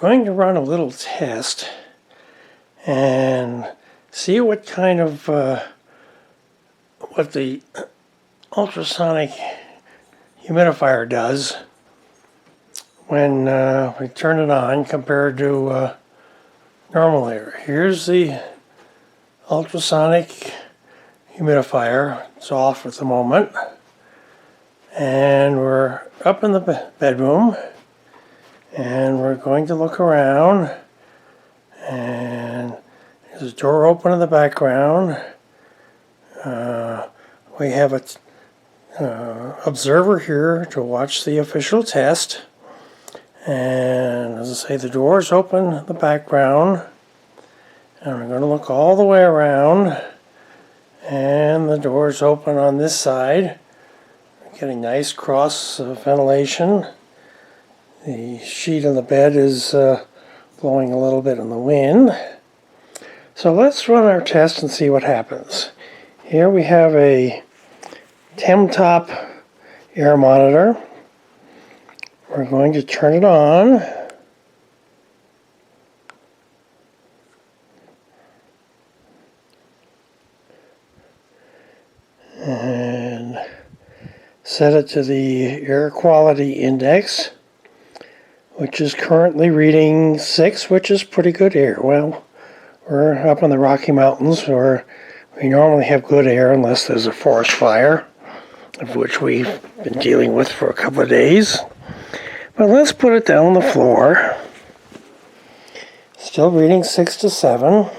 going to run a little test and see what kind of what the ultrasonic humidifier does when we turn it on compared to normal air. Here's the ultrasonic humidifier. It's off at the moment, and we're up in the bedroom, and we're going to look around, and there's a door open in the background. We have an observer here to watch the official test, and as I say, the door is open in the background, and we're going to look all the way around, and the door is open on this side. We're getting nice cross ventilation. The sheet on the bed is blowing a little bit in the wind. So let's run our test and see what happens. Here we have a temp-top air monitor. We're going to turn it on. And set it to the air quality index, which is currently reading 6, which is pretty good air. Well, we're up in the Rocky Mountains where we normally have good air unless there's a forest fire, of which we've been dealing with for a couple of days. But let's put it down on the floor. Still reading 6 to 7.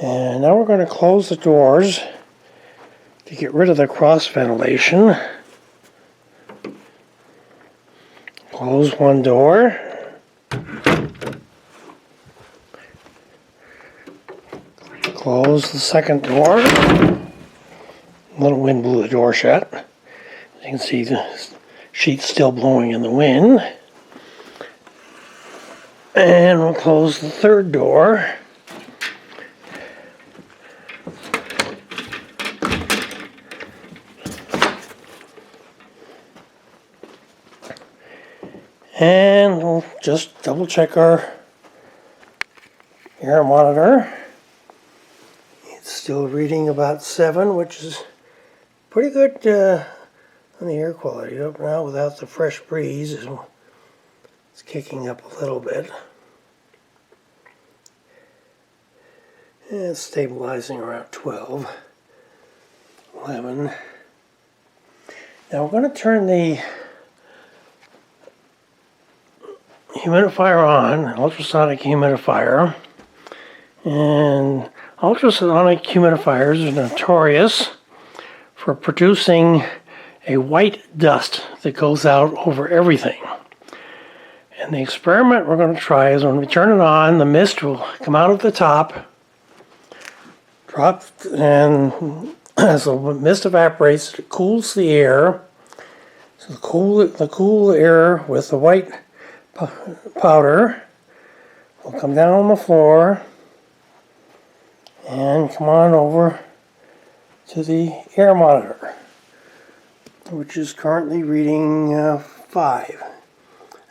And now we're going to close the doors to get rid of the cross ventilation. Close one door. Close the second door. A little wind blew the door shut. You can see the sheet's still blowing in the wind. And we'll close the third door. And we'll just double check our air monitor. It's still reading about 7, which is pretty good on the air quality. Up now without the fresh breeze, it's kicking up a little bit. And it's stabilizing around 12, 11. Now we're going to turn the humidifier on, ultrasonic humidifier. And ultrasonic humidifiers are notorious for producing a white dust that goes out over everything. And the experiment we're going to try is when we turn it on, the mist will come out at the top, drop, and as the mist evaporates, it cools the air. So the cool air with the white powder will come down on the floor and come on over to the air monitor, which is currently reading 5.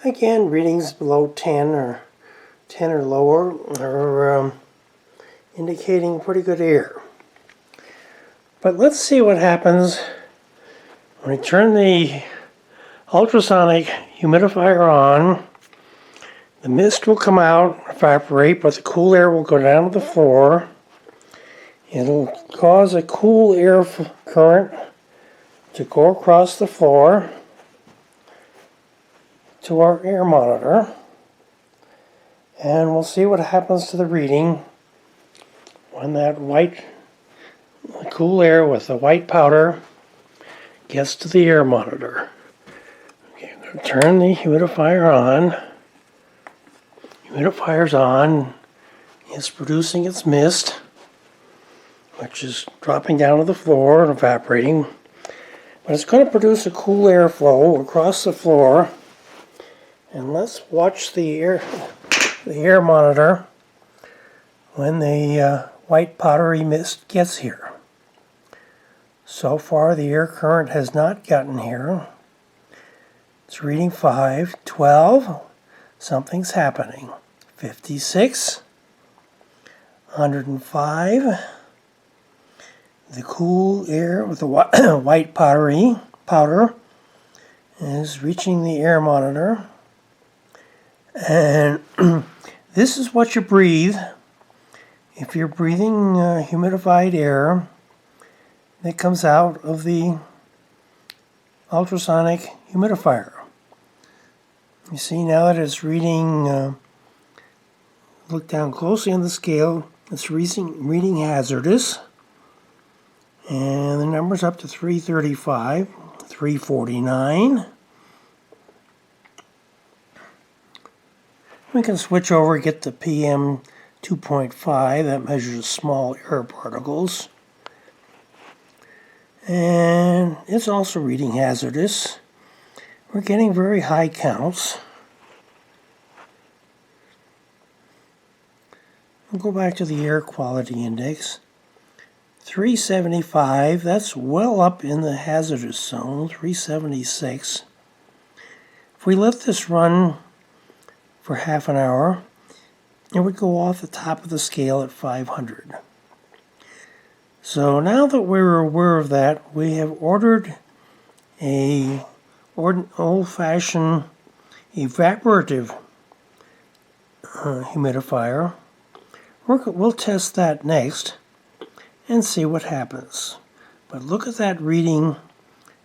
Again, readings below 10 or lower are indicating pretty good air. But let's see what happens when we turn the ultrasonic humidifier on. The mist will come out, evaporate, but the cool air will go down to the floor. It'll cause a cool air current to go across the floor to our air monitor. And we'll see what happens to the reading when that cool air with the white powder gets to the air monitor. Okay, I'm going to turn the humidifier on. Humidifier's on. It's producing its mist, which is dropping down to the floor and evaporating. But it's going to produce a cool air flow across the floor. And let's watch the air monitor when the white powdery mist gets here. So far the air current has not gotten here. It's reading 5, 12, something's happening. 56, 105. The cool air with the white powder is reaching the air monitor. And this is what you breathe if you're breathing humidified air that comes out of the ultrasonic humidifier. You see now that it's reading, look down closely on the scale, it's reading hazardous. And the number's up to 335, 349. We can switch over, get the PM 2.5, that measures small air particles. And it's also reading hazardous. We're getting very high counts. We'll go back to the air quality index. 375, that's well up in the hazardous zone, 376. If we let this run for half an hour, it would go off the top of the scale at 500. So now that we're aware of that, we have ordered a old-fashioned evaporative humidifier. We'll test that next and see what happens. But look at that reading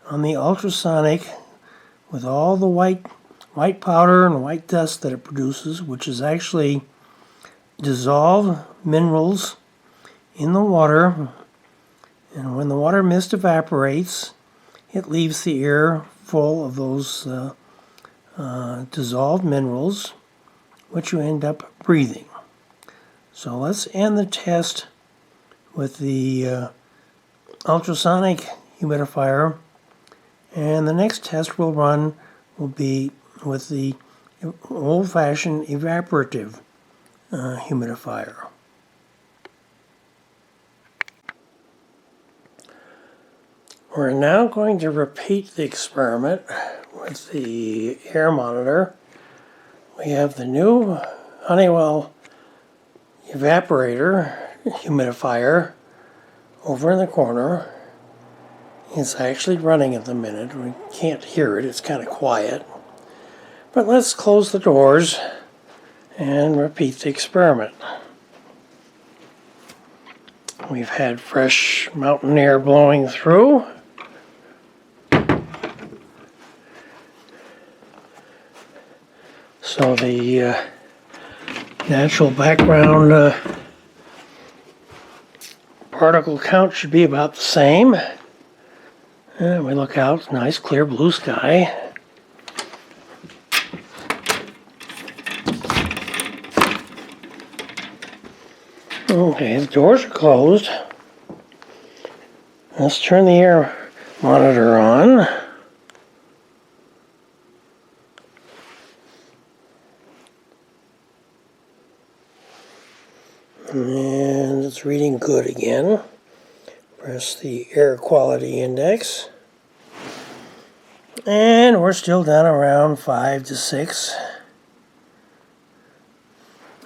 on the ultrasonic with all the white powder and white dust that it produces, which is actually dissolved minerals in the water. And when the water mist evaporates, it leaves the air full of those dissolved minerals, which you end up breathing. So let's end the test with the ultrasonic humidifier, and the next test we'll run will be with the old-fashioned evaporative humidifier. We're now going to repeat the experiment with the air monitor. We have the new Honeywell evaporator humidifier over in the corner. It's actually running at the minute. We can't hear it. It's kind of quiet. But let's close the doors and repeat the experiment. We've had fresh mountain air blowing through. So the natural background particle count should be about the same. And we look out, nice clear blue sky. Okay, the doors are closed. Let's turn the air monitor on. And it's reading good again. Press the air quality index. And we're still down around 5 to 6.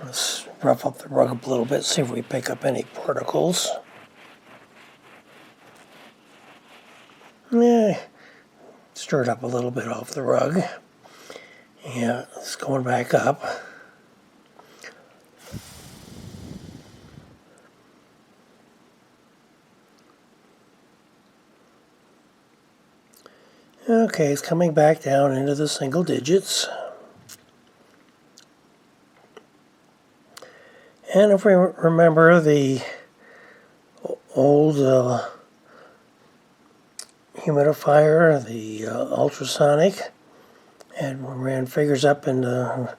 Let's rough up the rug a little bit, see if we pick up any particles. Yeah, stirred up a little bit off the rug. Yeah, it's going back up. Okay, it's coming back down into the single digits. And if we remember the old humidifier, the ultrasonic, and ran figures up into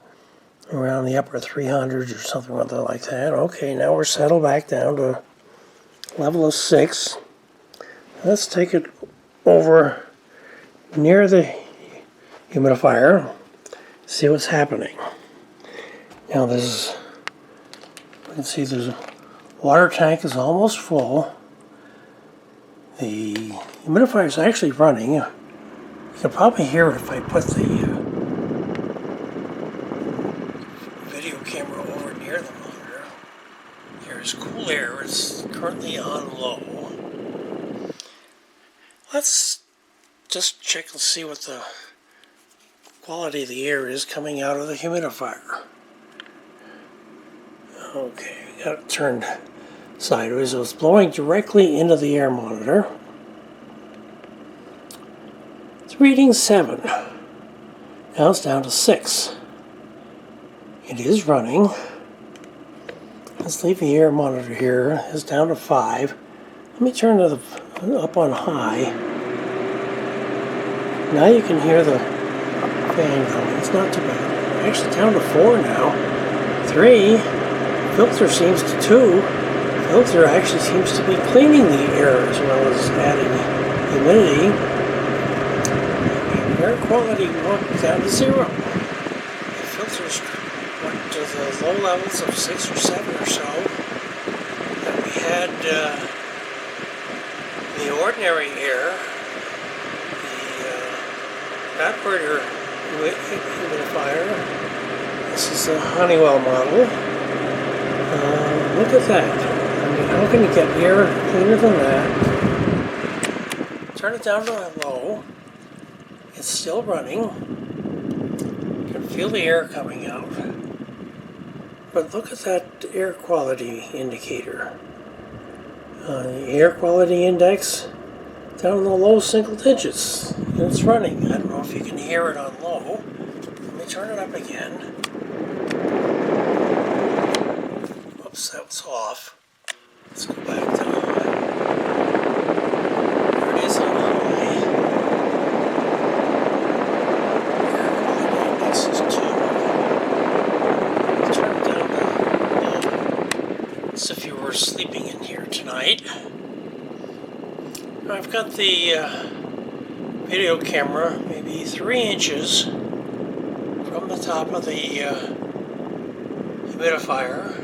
around the upper 300s or something like that. Okay, now we're settled back down to level of 6. Let's take it over near the humidifier, see what's happening. Now we can see the water tank is almost full. The humidifier is actually running. You can probably hear it if I put the video camera over near the monitor. There is cool air. It's currently on low. Let's just check and see what the quality of the air is coming out of the humidifier. Okay, got it turned sideways, so it's blowing directly into the air monitor. It's reading 7. Now it's down to 6. It is running. Let's leave the air monitor here. It's down to 5. Let me turn it up on high. Now you can hear the fan going. It's not too bad. Actually down to 4 now. 3. Filter seems to 2. Filter actually seems to be cleaning the air as well as adding humidity. Air quality went down to 0. The filters went to the low levels of 6 or 7 or so. And we had the ordinary air, the evaporator humidifier. This is a Honeywell model. Look at that. I mean, how can you get air cleaner than that? Turn it down to low. It's still running. You can feel the air coming out. But look at that air quality indicator. The air quality index down in the low single digits. And it's running. I don't know if you can hear it on low. Let me turn it up again. Oops, that was off. Let's go back to high. There it is on high. Air quality index is 2. Let's turn it down to low. As if you were sleeping in here tonight. I've got the video camera maybe 3 inches from the top of the humidifier.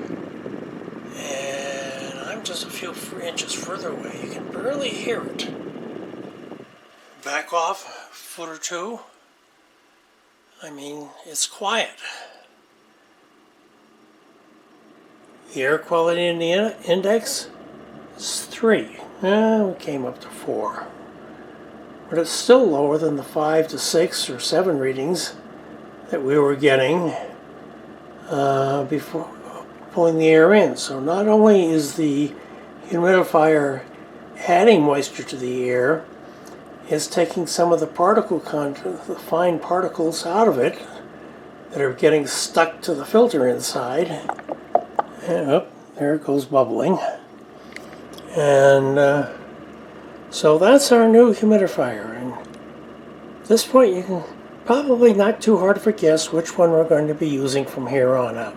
Just a few inches further away. You can barely hear it. Back off a foot or 2. I mean, it's quiet. The air quality in the index is 3. We came up to 4. But it's still lower than the 5 to 6 or 7 readings that we were getting before pulling the air in. So not only is the humidifier adding moisture to the air, it's taking some of the particle content, the fine particles out of it that are getting stuck to the filter inside. And there it goes bubbling. And so that's our new humidifier. And at this point you can probably not too hard to guess which one we're going to be using from here on out.